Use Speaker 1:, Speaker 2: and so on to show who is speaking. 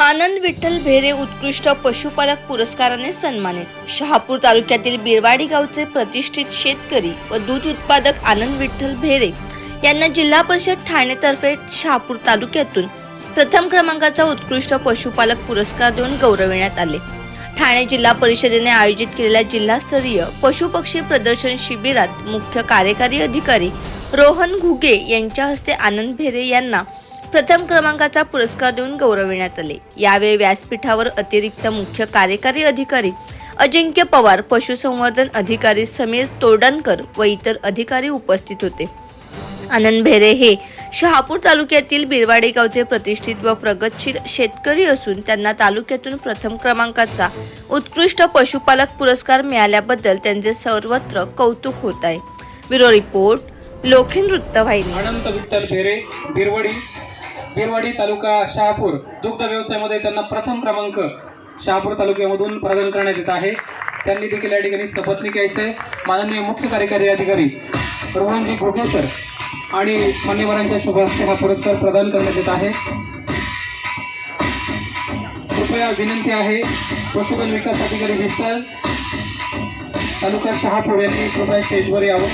Speaker 1: आनंद विठ्ठल भेरे उत्कृष्ट पशुपालक पुरस्काराने सन्मानित। शहापूर तालुक्यातील बिरवाडी गावचे प्रतिष्ठित शेतकरी व दूध उत्पादक आनंद विठ्ठल भेरे यांना जिल्हा परिषद ठाणे तर्फे शहापूर तालुक्यातून प्रथम क्रमांकाचा उत्कृष्ट पशुपालक पुरस्कार देऊन गौरविण्यात आले। ठाणे जिल्हा परिषदेने आयोजित केलेल्या जिल्हास्तरीय पशुपक्षी प्रदर्शन शिबिरात मुख्य कार्यकारी अधिकारी रोहन घुगे यांच्या हस्ते आनंद भेरे यांना प्रथम क्रमांकाचा पुरस्कार देऊन गौरविण्यात आले। यावेळी व्यासपीठावर अतिरिक्त मुख्य कार्यकारी अधिकारी अजिंक्य पवार, पशुसंवर्धन अधिकारी समीर तोडणकर व इतर अधिकारी उपस्थित होते। आनंद भेरे हे शहापूर तालुक्यातील बिरवाडी गावचे प्रतिष्ठित व प्रगतशील शेतकरी असून त्यांना तालुक्यातून प्रथम क्रमांकाचा उत्कृष्ट पशुपालक पुरस्कार मिळाल्याबद्दल त्यांचे सर्वत्र कौतुक होत आहे। ब्युरो रिपोर्ट, लोखिन वृत्तवाहिनी।
Speaker 2: आनंद विठ्ठल भेरे बिरवाडी तालुका शहापूर दुग्ध व्यवसायामध्ये त्यांना प्रथम क्रमांक शहापूर तालुक्यामधून प्रदान करण्यात येत आहे। त्यांनी देखील या ठिकाणी शपथविधी घ्यायचे। माननीय मुख्य कार्यकारी अधिकारी रोहनजी घुगे सर आणि मान्यवरांच्या शुभ हस्ते हा पुरस्कार प्रदान करण्यात येत आहे। कृपया विनंती आहे, पशुधन विकास अधिकारी विस्तार तालुका शहापूर यांनी कृपया स्टेजवर यावं।